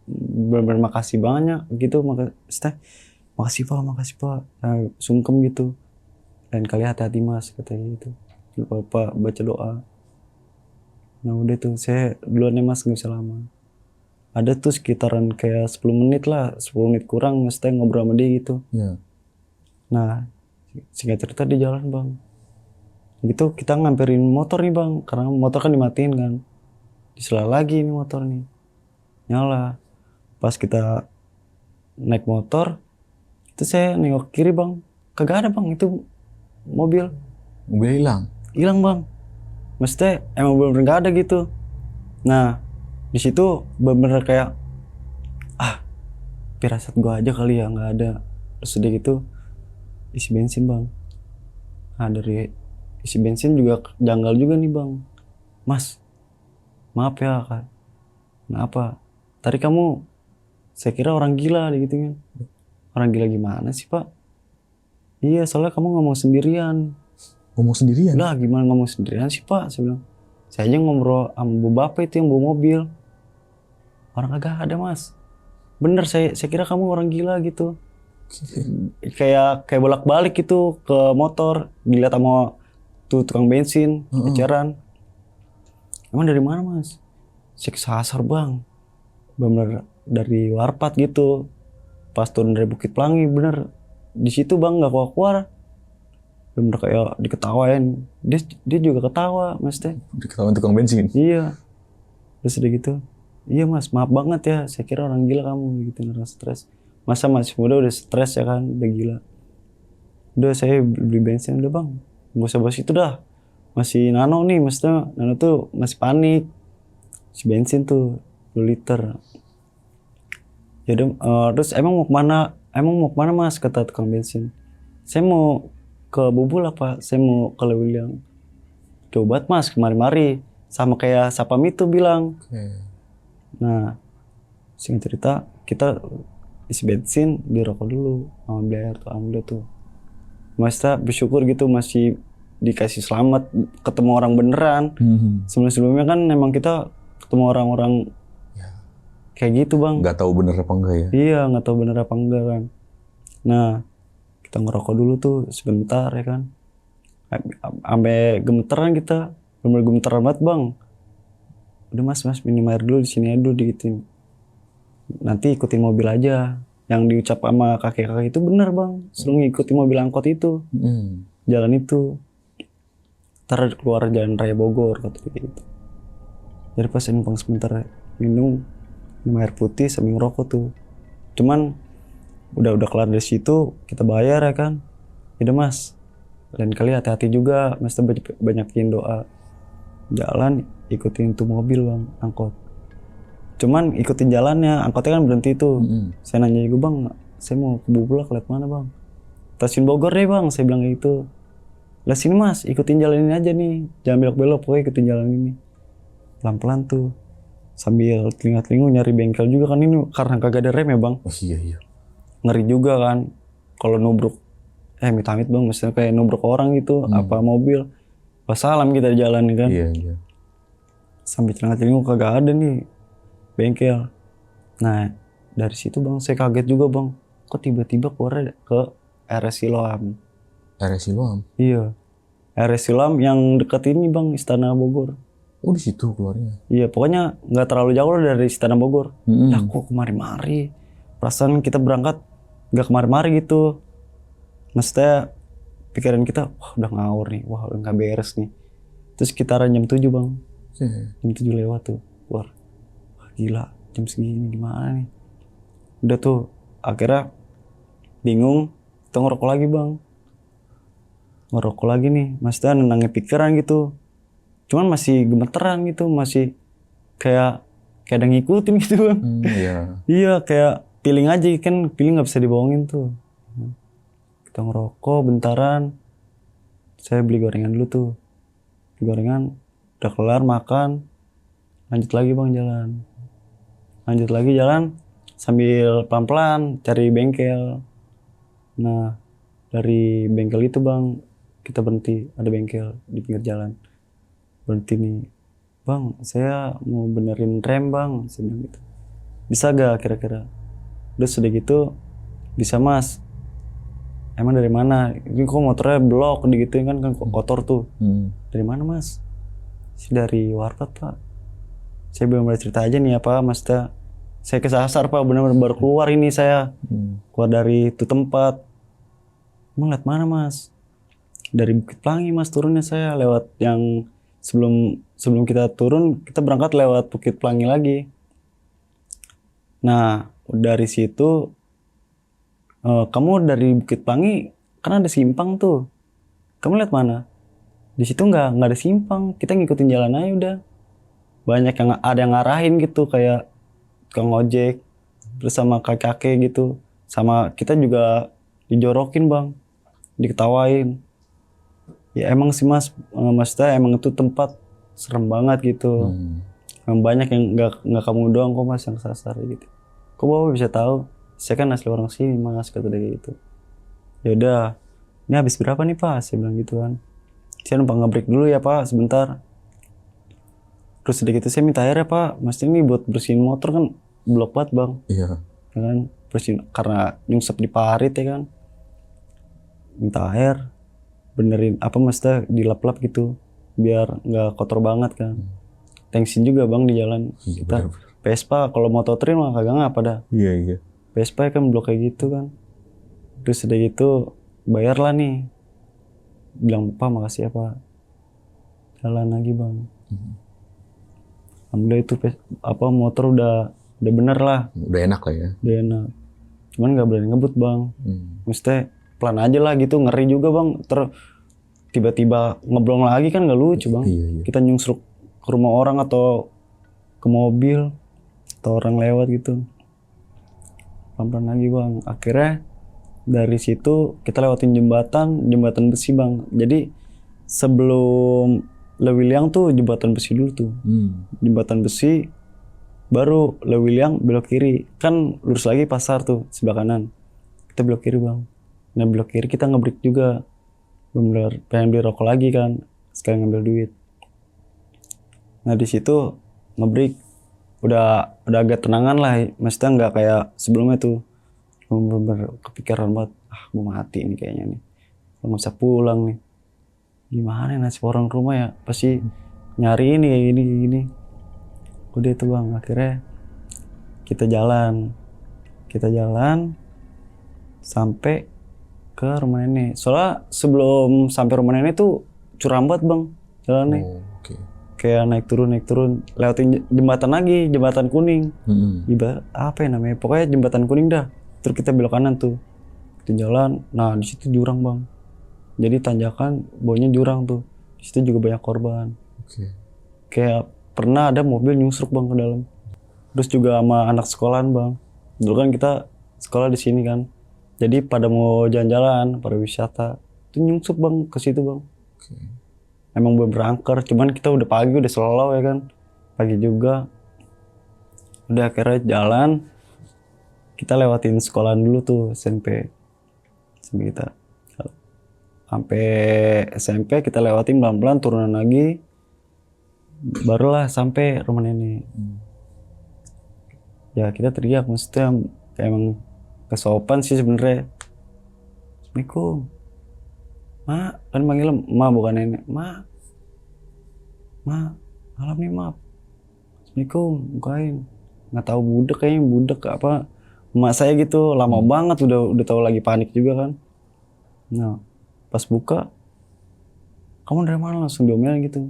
S1: bener-bener makasih banyak gitu, makasih pak, nah, sungkem gitu. Lain kali hati-hati mas, katanya gitu. Lupa pak baca doa. Nah udah tuh saya duluan ya mas, nggak usah lama. Ada tuh sekitaran kayak 10 menit lah, 10 menit kurang maksudnya ngobrol sama dia gitu.
S2: Iya.
S1: Nah singkat cerita di jalan bang, gitu kita ngamperin motor nih bang, karena motor kan dimatiin kan. Disela lagi nih motor nih, nyala. Pas kita naik motor, itu saya nengok kiri bang, kagak ada bang itu mobil.
S2: Mobil
S1: Hilang bang. Maksudnya emang bener-bener gak ada gitu. Nah di situ bener-bener kayak firasat gua aja kali ya nggak ada. Terus udah gitu isi bensin bang. Nah dari isi bensin juga janggal juga nih bang. Mas maaf ya kak, kenapa tadi kamu saya kira orang gila gitu kan. Orang gila gimana sih pak? Iya soalnya kamu ngomong sendirian.
S2: Ngomong sendirian?
S1: Lah gimana ngomong sendirian sih pak? Saya bilang, saya aja ngobrol sama bapak itu yang bawa mobil. Orang kagak ada mas. Bener saya kira kamu orang gila gitu. Kayak bolak-balik gitu ke motor, dilihat sama tuh tukang bensin, eceran. Emang dari mana mas? Saya kesasar bang. Bener dari Warpat gitu. Pas turun dari Bukit Pelangi bener. Di situ bang nggak keluar. Bener kayak diketawain. Dia juga ketawa maksudnya.
S2: Diketawain tukang bensin?
S1: Iya. Terus udah gitu, iya mas maaf banget ya, saya kira orang gila kamu gitu, ngerasa stres. Masa masih muda udah stres ya kan, udah gila. Udah saya beli bensin, udah bang gak usah bahas itu dah. Masih nano nih, maksudnya nano tuh masih panik. Si bensin tuh 2 liter. Yaudah, terus emang mau kemana mas, kata tukang bensin. Saya mau ke Bubul apa, saya mau ke Lewiliang. Coba mas kemari-mari, sama kayak Sapam itu bilang. Nah singkat cerita kita isi bensin, di rokok dulu sama beli air tuh, alhamdulillah tuh. Maksudnya bersyukur gitu masih dikasih selamat, ketemu orang beneran. Sebelum-sebelumnya kan emang kita ketemu orang-orang kayak gitu bang.
S2: Nggak tahu bener apa enggak ya?
S1: Iya nggak tahu bener apa enggak kan. Nah kita ngerokok dulu tuh sebentar ya kan. Sampai gemeteran kita, bener-bener gemeteran banget bang. Udah mas minum air dulu di sini aja dulu dikitin. Nanti ikutin mobil aja. Yang diucap sama kakek-kakek itu bener bang. Suruh ngikutin mobil angkot itu. Jalan itu. Ntar keluar jalan raya Bogor kata dia gitu. Jadi pas numpang sebentar minum air putih sambil ngerokok tuh. Cuman udah kelar dari situ kita bayar ya kan. Udah mas. Lain kali hati-hati juga. Mesti banyakin doa. Jalan ikutin tuh mobil bang, angkot. Cuman ikutin jalannya, angkotnya kan berhenti tuh. Saya nanya juga bang, saya mau ke Bubulak lihat mana bang? Stasiun Bogor deh bang, saya bilang kayak gitu. Lah sini mas, ikutin jalan ini aja nih, jangan belok-belok, pokoknya ikutin jalan ini. Pelan-pelan tuh, sambil telinga-telinga nyari bengkel juga kan ini karena kagak ada rem ya bang.
S2: Oh iya.
S1: Ngeri juga kan, kalau nubruk, amit-amit bang, misalnya kayak nubruk orang gitu, apa mobil. Wassalam kita di jalan kan.
S2: Iya.
S1: Sambil telinga-telinga kagak ada nih bengkel. Nah dari situ bang saya kaget juga bang, kok tiba-tiba keluar ke RS Siloam.
S2: RS Siloam?
S1: Iya, RS Siloam yang dekat ini bang, Istana Bogor.
S2: Oh di situ keluarnya?
S1: Iya pokoknya nggak terlalu jauh dari Istana Bogor. Lah kok kemari-mari, perasaan kita berangkat nggak kemari-mari gitu. Maksudnya pikiran kita wah udah ngawur nih, wah udah nggak beres nih. Terus sekitaran jam 7 bang. Jam 7 lewat tuh keluar. Wah gila jam segini gimana nih. Udah tuh akhirnya bingung, kita ngerokok lagi bang. Ngerokok lagi nih, maksudnya nenangin pikiran gitu. Cuman masih gemeteran gitu, masih kayak ada ngikutin gitu bang.
S2: Iya.
S1: Iya kayak feeling aja kan, feeling nggak bisa dibohongin tuh. Kita ngerokok bentaran, saya beli gorengan dulu tuh, beli gorengan udah kelar makan, lanjut lagi bang jalan, lanjut lagi jalan sambil pelan-pelan cari bengkel. Nah dari bengkel itu bang kita berhenti, ada bengkel di pinggir jalan, berhenti nih bang, saya mau benerin rem bang, saya bilang gitu, bisa gak kira-kira. Udah sudah gitu, bisa mas. Emang dari mana? Ini kok motornya blok digituin kan kotor tuh. Dari mana mas? Dari warkot pak. Saya belum mulai cerita aja nih apa mas. Saya kesasar pak, benar-benar baru keluar ini saya. Keluar dari itu tempat. Emang lihat mana mas? Dari Bukit Pelangi mas turunnya, saya lewat yang sebelum kita turun, kita berangkat lewat Bukit Pelangi lagi. Nah dari situ kamu dari Bukit Pelangi kan ada simpang tuh, kamu lihat mana? Di situ nggak ada simpang, kita ngikutin jalan aja udah. Banyak yang ada yang ngarahin gitu, kayak tukang ojek terus sama kakek gitu, sama kita juga dijorokin bang, diketawain. Ya emang sih mas, maksudnya emang itu tempat serem banget gitu. Emang banyak yang nggak kamu doang kok mas yang sasar gitu. Kok bapak bisa tahu? Saya kan asli orang sini mas, kata dia gitu. Ya udah, ini habis berapa nih pak? Saya bilang gitu kan. Saya numpang nge-break dulu ya pak sebentar. Terus udah gitu saya minta air ya pak, mas ini buat bersihin motor kan blok banget bang.
S2: Iya.
S1: Ya kan, bersihin karena nyungsep di parit ya kan. Minta air, benerin apa maksudnya dilap-lap gitu biar nggak kotor banget kan. Tensin juga bang di jalan.
S2: Iya,
S1: Kita
S2: benar-benar.
S1: Vespa kalau motor trail mah kagak ngapa dah.
S2: Iya.
S1: Vespa kan blok kayak gitu kan. Terus udah gitu bayar lah nih. Bilang pak makasih ya pak. Jalan lagi bang. Alhamdulillah itu apa motor udah bener lah.
S2: Udah enak lah ya.
S1: Udah enak. Cuman nggak berani ngebut bang. Maksudnya pelan aja lah gitu, ngeri juga bang. Tiba-tiba ngeblong lagi kan nggak lucu bang.
S2: Iya.
S1: Kita nyungsruk ke rumah orang atau ke mobil atau orang lewat gitu. Pelan-pelan lagi bang. Akhirnya dari situ kita lewatin jembatan besi bang. Jadi sebelum Lewiliang tuh jembatan besi dulu tuh. Jembatan besi baru Lewiliang belok kiri. Kan lurus lagi pasar tuh sebelah kanan. Kita belok kiri bang. Nah belok kiri kita nge-break juga. Bener pengen beli rokok lagi kan. Sekali ngambil duit. Nah di situ nge-break. Udah agak tenangan lah. Maksudnya nggak kayak sebelumnya tuh. Bener-bener kepikiran banget. Gue mati nih kayaknya nih. Gue nggak bisa pulang nih. Gimana nasib orang rumah ya, pasti nyari ini kayak gini. Udah itu bang, akhirnya kita jalan sampai ke rumah nenek. Soalnya sebelum sampai rumah nenek tuh curam banget bang jalannya. Kayak naik turun lewatin jembatan lagi, jembatan kuning. Apa ya namanya, pokoknya jembatan kuning dah. Terus kita belok kanan tuh, kita jalan. Nah di situ jurang bang. Jadi tanjakan, bawahnya jurang tuh. Di situ juga banyak korban. Kayak pernah ada mobil nyusruk bang ke dalam. Terus juga sama anak sekolahan bang. Dulu kan kita sekolah di sini kan. Jadi pada mau jalan-jalan, pada wisata, itu nyungsep bang ke situ bang. Emang belum berangker, cuman kita udah pagi, udah slow ya kan. Pagi juga. Udah akhirnya jalan. Kita lewatin sekolahan dulu tuh SMP. Kita. Sampai SMP kita lewatin pelan-pelan, turunan lagi. Barulah sampai rumah nenek. Ya kita teriak, maksudnya kayak emang kesopan sih sebenarnya. Assalamualaikum. Ma, kan manggil ma bukan nenek. Ma, malam nih maaf. Assalamualaikum, bukain. Nggak tahu budak apa. Emak saya gitu, lama banget udah tahu lagi panik juga kan. Nah, pas buka, kamu dari mana? Langsung diomelin gitu.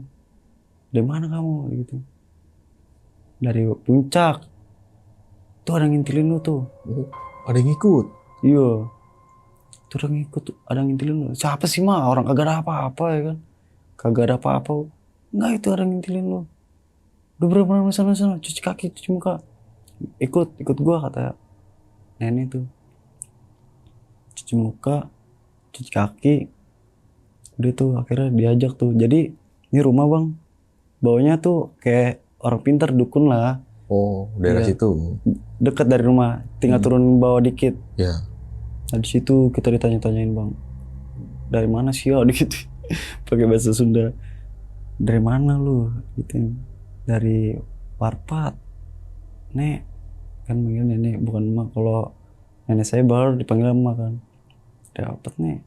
S1: Dari mana kamu? Gitu. Dari puncak. Tuh ada yang ngintilin lu tuh.
S2: Ada yang ikut?
S1: Iya. Tuh ada yang ikut, ada yang ngintilin lu. Siapa sih mah? Orang kagak ada apa-apa ya kan. Kagak ada apa-apa. Enggak, itu ada yang ngintilin lu. Udah bener-bener sana, cuci kaki, cuci muka. Ikut gua katanya. nenek tuh cuci muka, cuci kaki, udah tuh akhirnya diajak tuh. Jadi ini rumah bang, baunya tuh kayak orang pintar dukun lah,
S2: Oh, daerah
S1: Iya.
S2: situ.
S1: dekat dari rumah, tinggal turun bawah dikit.
S2: Ya.
S1: Nah di situ kita ditanya-tanyain bang, dari mana sih ya gitu, pakai bahasa Sunda, dari mana lu gitu, dari Warpat, nek, kan manggil nenek bukan emak. Kalau nenek saya baru dipanggil emak kan. Dapat nih,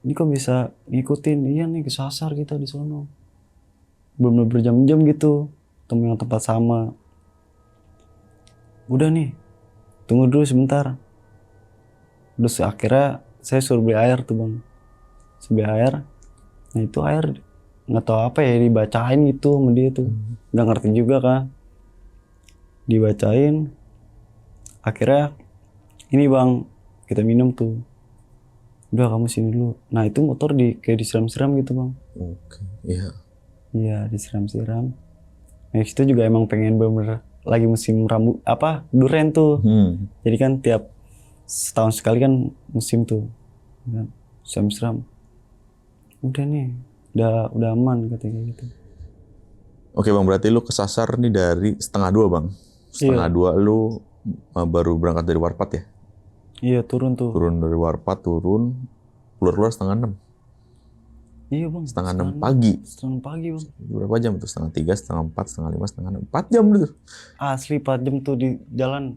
S1: ini kok bisa ngikutin? Iya nih kesasar kita di sono, belum berjam-jam gitu, temu yang tempat sama. Udah nih, tunggu dulu sebentar. Terus akhirnya saya suruh beli air tuh bang, beli air. Nah itu air nggak tahu apa ya, dibacain gitu sama dia tuh, nggak ngerti juga kan, dibacain. Akhirnya ini bang, kita minum tuh. Udah kamu sini dulu. Nah itu motor kayak disiram-siram gitu bang.
S2: Oke. Iya.
S1: Iya disiram-siram. Nah itu juga emang pengen bener lagi musim duren tuh. Jadi kan tiap setahun sekali kan musim tuh. Kan, siram-siram. Udah nih, udah aman katanya gitu.
S2: Oke bang, berarti lu kesasar nih dari 1:30 bang. 1:30 lu baru berangkat dari Warpat ya?
S1: Iya turun tuh.
S2: Turun dari Warpat, keluar 6:30.
S1: Iya bang.
S2: 5:30 pagi.
S1: 5:30 pagi bang.
S2: Berapa jam tuh? 3:30, 4:30, 5:30, 5:30, 4 jam dulu.
S1: Asli 4 jam tuh di jalan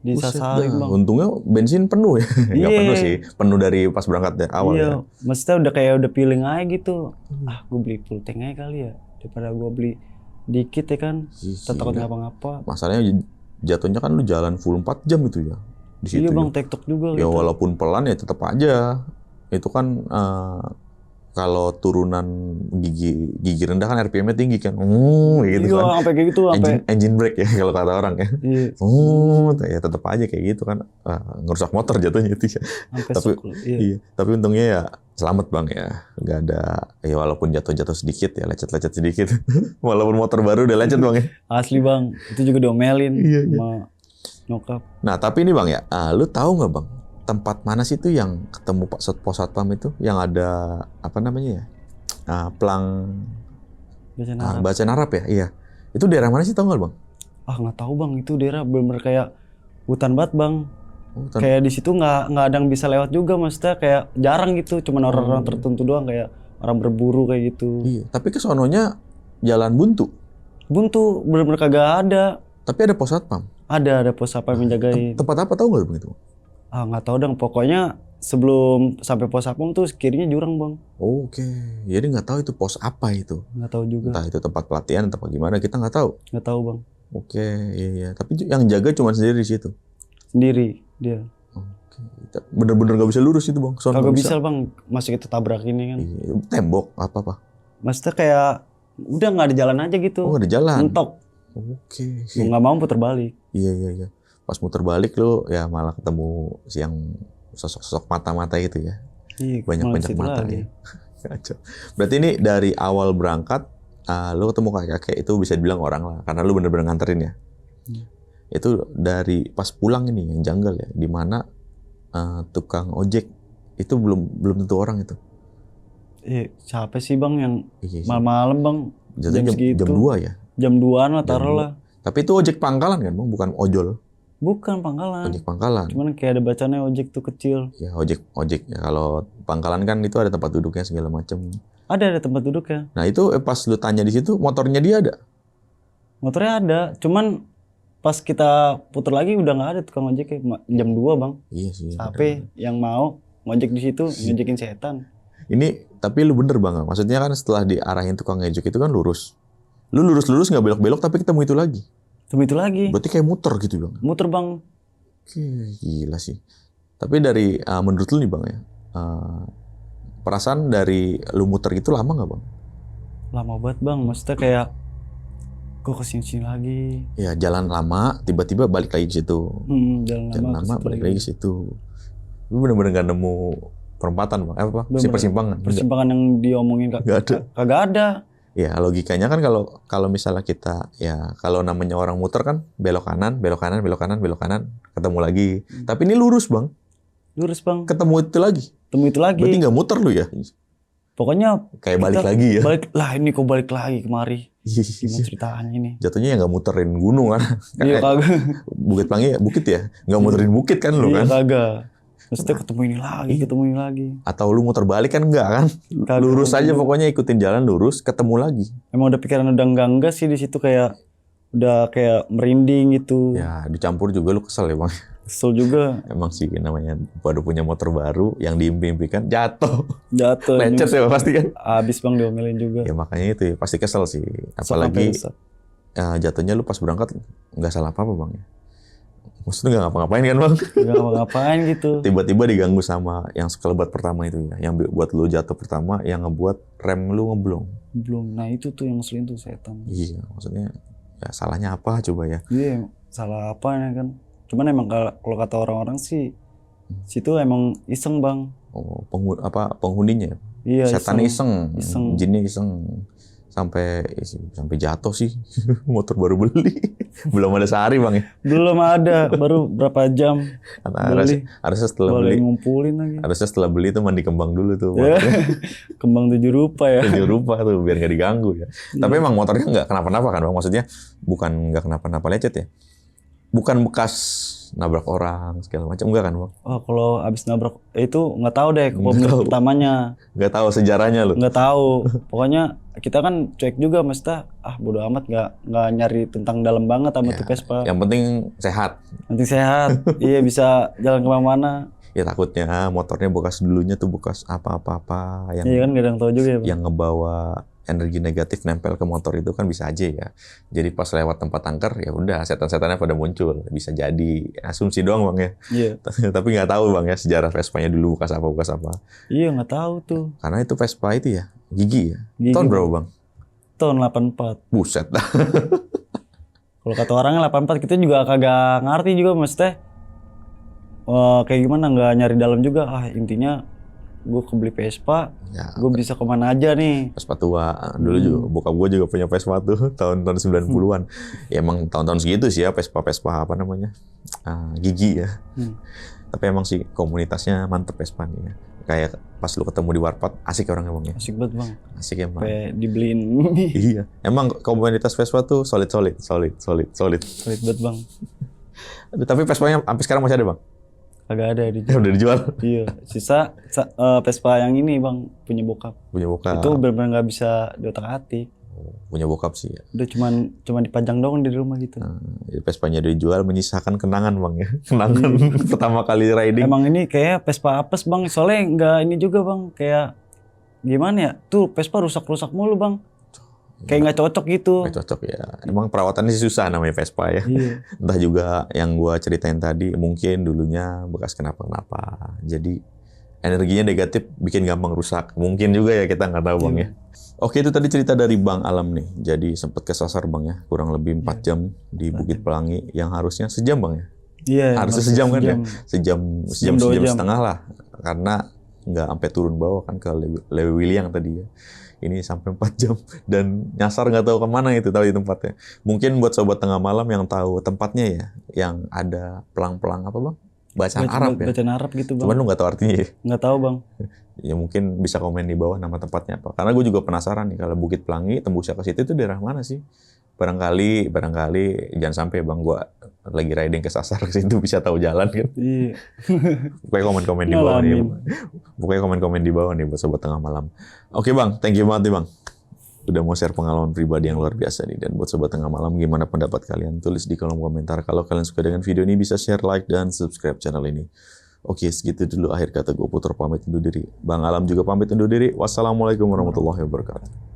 S2: Buset
S1: disasarin
S2: dah.
S1: bang.
S2: Untungnya bensin penuh ya. Nggak
S1: Iya.
S2: penuh sih, penuh dari pas berangkat ya, awal
S1: Iya,
S2: ya.
S1: maksudnya udah kayak udah feeling aja gitu. Ah, gue beli full tank aja kali ya, daripada gue beli dikit ya kan. Takut
S2: Gila.
S1: ngapa-ngapa.
S2: Masalahnya jatuhnya kan lu jalan full 4 jam itu ya. Di situ
S1: Iya bang,
S2: ya.
S1: tektok juga
S2: Ya
S1: gitu.
S2: walaupun pelan ya tetap aja. Itu kan kalau turunan gigi rendah kan RPM-nya tinggi kan. Gitu
S1: Iya,
S2: kan.
S1: sampai kayak gitu, sampai.
S2: Engine brake ya kalau kata orang ya.
S1: Iya,
S2: Ya tetap aja kayak gitu kan. Ngerusak motor jatuhnya itu ya.
S1: sampai
S2: Tapi
S1: sekul. Iya.
S2: iya, tapi untungnya ya selamat bang ya. Nggak ada, ya walaupun jatuh-jatuh sedikit ya, lecet-lecet sedikit. Walaupun motor baru udah lecet bang ya.
S1: Asli bang, itu juga diomelin
S2: Iya.
S1: sama nyokap.
S2: Nah tapi ini bang ya, lu tahu nggak bang, tempat mana sih itu yang ketemu Pak Pos Satpam itu, yang ada apa namanya ya, pelang
S1: Baca Arab.
S2: bacaan Arab ya, iya. Itu daerah mana sih, tahu nggak bang?
S1: Ah nggak tahu bang, itu daerah bener-bener kayak hutan banget bang.
S2: Oh,
S1: Kayak di situ nggak ada yang bisa lewat juga, maksudnya kayak jarang gitu, cuman orang-orang tertentu doang, kayak orang berburu kayak gitu.
S2: Iya, tapi ke sononya jalan buntu,
S1: Buntu bener-bener kagak ada.
S2: tapi ada pos satpam.
S1: Ada pos apa yang menjagain.
S2: Tempat apa tahu nggak bang itu?
S1: Ah nggak tahu dong, pokoknya sebelum sampai pos satpam tuh kirinya jurang bang.
S2: Oke, jadi nggak tahu itu pos apa itu.
S1: Nggak tahu juga.
S2: Entah itu tempat pelatihan, tempat gimana, kita nggak tahu.
S1: Nggak tahu bang.
S2: Oke, iya. Tapi yang jaga cuma sendiri di situ.
S1: Sendiri dia.
S2: Oke, bener-bener nggak bisa lurus itu bang. Sono
S1: Kagak
S2: nggak
S1: bisa bang, masih kita tabrak ini kan.
S2: Iya, tembok apa?
S1: Maksudnya kayak udah nggak ada jalan aja gitu.
S2: Oh, ada jalan.
S1: Mentok.
S2: Oke.
S1: Mau nggak mau puter balik.
S2: Iya. Pas muter balik lu ya malah ketemu yang sosok-sosok mata-mata itu ya.
S1: Iya,
S2: Banyak-banyak
S1: malah
S2: mata
S1: situ lagi.
S2: ya. Kacau. Berarti ini dari awal berangkat, lu ketemu kakek-kakek itu bisa dibilang orang lah, karena lu bener-bener nganterin ya. Itu dari pas pulang ini yang janggal ya, di mana tukang ojek itu belum tentu orang itu.
S1: Iya, siapa sih bang yang
S2: Iya sih.
S1: malam-malam bang?
S2: Jatuhnya jam 2 ya.
S1: Jam 2-an lah
S2: Jam
S1: taruh
S2: 2.
S1: lah.
S2: Tapi itu ojek pangkalan kan bang, bukan ojol.
S1: Bukan pangkalan.
S2: Ojek pangkalan.
S1: Cuman kayak ada bacanya ojek tuh kecil.
S2: Ya ojek ya, kalau pangkalan kan itu ada tempat duduknya segala macam.
S1: Ada tempat duduk ya.
S2: Nah itu pas lu tanya di situ, motornya dia ada.
S1: Motornya ada, cuman pas kita puter lagi udah nggak ada tukang ojek ya. Jam 2 bang.
S2: Iya sih.
S1: Sampai yang mau ngojek di situ ngejekin setan.
S2: Ini tapi lu bener bang, maksudnya kan setelah diarahin tukang ngejek itu kan lurus. Lu lurus nggak belok-belok tapi ketemu itu lagi.
S1: Ketemu itu lagi.
S2: Berarti kayak muter gitu bang.
S1: Muter bang.
S2: Oke, gila sih. Tapi dari menurut lu nih bang ya, perasaan dari lu muter itu lama nggak bang?
S1: Lama banget bang, maksudnya kayak kok kesini-sini lagi.
S2: Ya jalan lama, tiba-tiba balik lagi ke situ.
S1: Jalan
S2: Lama balik lagi ke situ. Lu bener-bener nggak nemu perempatan bang? Si persimpangan?
S1: Persimpangan yang diomongin
S2: Nggak ada.
S1: kagak ada.
S2: Ya logikanya kan kalau misalnya kita ya kalau namanya orang muter kan belok kanan, belok kanan, belok kanan, belok kanan, ketemu lagi. Tapi ini lurus bang,
S1: Lurus bang.
S2: ketemu itu lagi.
S1: Ketemu itu lagi.
S2: Berarti nggak muter lu ya?
S1: Pokoknya
S2: Kayak balik
S1: kita
S2: lagi ya?
S1: Balik lah, ini kok balik lagi kemari. Gimana ceritanya ini?
S2: Jatuhnya ya nggak muterin gunung kan?
S1: Iya
S2: Kayak
S1: kagak.
S2: Bukit Pelangi ya, bukit ya? Nggak muterin bukit kan lu
S1: Iya
S2: kan?
S1: kagak. Maksudnya ketemu ini lagi, ketemu ini lagi.
S2: Atau lu muter balik kan enggak kan?
S1: Kagak.
S2: Lurus aja pokoknya ikutin jalan lurus, ketemu lagi.
S1: Emang udah pikiran udah enggak sih di situ, kayak udah kayak merinding gitu.
S2: Ya dicampur juga lu kesel ya bang.
S1: Kesel juga.
S2: Emang sih namanya baru punya motor baru yang diimpi-impikan jatuh.
S1: Jatuh.
S2: Lecet ya pasti kan.
S1: Abis bang diomelin juga.
S2: Ya makanya itu ya, pasti kesel sih.
S1: Sok sampai
S2: Apalagi
S1: rusak.
S2: jatuhnya lu pas berangkat nggak salah apa-apa bang ya. Maksudnya nggak ngapa-ngapain kan bang?
S1: Nggak ngapa-ngapain gitu.
S2: Tiba-tiba diganggu sama yang sekelebat pertama itu ya. Yang buat lu jatuh pertama yang ngebuat rem lu ngeblong.
S1: Belum. Nah itu tuh yang ngeselin tuh setan.
S2: Iya maksudnya ya salahnya apa coba ya.
S1: Iya, salah apa ya kan? Cuman emang kalau kata orang-orang sih, situ emang iseng bang.
S2: Oh, penghuninya.
S1: Iya.
S2: Setannya iseng,
S1: Iseng.
S2: jinnya iseng. Sampai jatuh sih. Motor baru beli. Belum ada sehari bang ya.
S1: Belum ada, baru berapa jam.
S2: Harusnya setelah
S1: Boleh
S2: beli.
S1: ngumpulin lagi.
S2: Harusnya setelah beli tuh mandi kembang dulu tuh.
S1: Ya. Kembang 7 rupa ya.
S2: Tujuh rupa tuh biar nggak diganggu ya. Tapi emang motornya nggak kenapa-napa kan bang? Maksudnya bukan nggak kenapa-napa lecet ya? Bukan bekas nabrak orang segala macam enggak kan bang?
S1: Oh kalau abis nabrak itu nggak tahu deh pemilik pertamanya.
S2: Nggak tahu sejarahnya lu.
S1: Nggak tahu. Pokoknya kita kan cuek juga, maksudnya bodo amat, nggak nyari tentang dalam banget sama tuh Vespa.
S2: Yang penting sehat.
S1: Nanti sehat. Iya bisa jalan kemana-mana.
S2: Ya takutnya motornya bekas dulunya tuh bekas apa-apa yang
S1: Iya kan nggak ada yang tahu juga ya. Bang?
S2: yang ngebawa energi negatif nempel ke motor itu kan bisa aja ya. Jadi pas lewat tempat angker ya udah setan-setannya pada muncul. Bisa jadi asumsi doang bang ya.
S1: Iya.
S2: Tapi nggak tahu bang ya sejarah Vespanya dulu bekas apa.
S1: Iya nggak tahu tuh.
S2: Karena itu Vespa itu ya gigi ya.
S1: Gigi,
S2: Tahun berapa bang?
S1: Tahun 84.
S2: Buset dah.
S1: Kalau kata orangnya 84, kita juga kagak ngerti juga maksudnya. Kayak gimana, nggak nyari dalam juga. Intinya gue kebeli Vespa,
S2: Ya,
S1: gue bisa kemana aja nih.
S2: Vespa tua. Dulu juga bokap gue juga punya Vespa tuh tahun-tahun 90-an. Ya emang tahun-tahun segitu sih ya Vespa apa namanya? Gigi ya. Tapi emang sih komunitasnya mantep Vespa nih ya. Kayak pas lu ketemu di Warpat, asik orangnya bang ya.
S1: Asik banget bang.
S2: Asik emang.
S1: Sampai dibeliin.
S2: Iya. Emang komunitas Vespa tuh solid.
S1: Solid banget bang.
S2: Tapi Vespanya sampai sekarang masih ada bang?
S1: Kagak ada
S2: Ya
S1: dijual.
S2: udah dijual.
S1: Iya. Sisa Vespa yang ini bang, punya bokap.
S2: Punya bokap.
S1: Itu benar-benar nggak bisa diotak-atik.
S2: Punya bokap sih ya.
S1: Udah cuman dipajang doang di rumah gitu.
S2: Vespanya dijual menyisakan kenangan bang ya. Kenangan pertama kali riding.
S1: Emang ini kayak Vespa apes bang, soalnya nggak ini juga bang, kayak gimana ya? Tuh Vespa rusak-rusak mulu bang. Kayak nggak cocok gitu.
S2: Nggak cocok ya. Emang perawatannya sih susah namanya Vespa ya.
S1: Iya.
S2: Entah juga yang gua ceritain tadi mungkin dulunya bekas kenapa-kenapa. Jadi energinya negatif bikin gampang rusak. Mungkin juga ya kita nggak tahu bang ya. Oke itu tadi cerita dari Bang Alam nih. Jadi sempat kesasar bang ya. Kurang lebih 4 jam di Bukit Pelangi yang harusnya sejam bang ya.
S1: Iya.
S2: Harusnya sejam kan ya. Sejam
S1: 2 jam
S2: setengah lah. Karena nggak sampai turun bawah kan ke Lewi Wiliang tadi ya. Ini sampai 4 jam dan nyasar nggak tahu kemana itu tadi tempatnya. Mungkin buat sobat tengah malam yang tahu tempatnya ya, yang ada pelang-pelang apa bang? Bacaan Arab ya.
S1: Bacaan Arab gitu bang.
S2: Cuman lu nggak tahu artinya ya.
S1: Nggak tahu bang.
S2: Ya mungkin bisa komen di bawah nama tempatnya apa. Karena gue juga penasaran nih kalau Bukit Pelangi tembusnya ke situ itu daerah mana sih? Barangkali jangan sampai bang gue lagi riding kesasar ke situ bisa tahu jalan kan.
S1: Iya.
S2: Pokoknya komen-komen di bawah nih. Pokoknya komen-komen di bawah nih buat sobat tengah malam. Oke bang, thank you banget nih bang. Udah mau share pengalaman pribadi yang luar biasa nih. Dan buat sobat tengah malam gimana pendapat kalian? Tulis di kolom komentar. Kalau kalian suka dengan video ini bisa share, like, dan subscribe channel ini. Oke, segitu dulu akhir kata gue Putra pamit undur diri. Bang Alam juga pamit undur diri. Wassalamualaikum warahmatullahi wabarakatuh.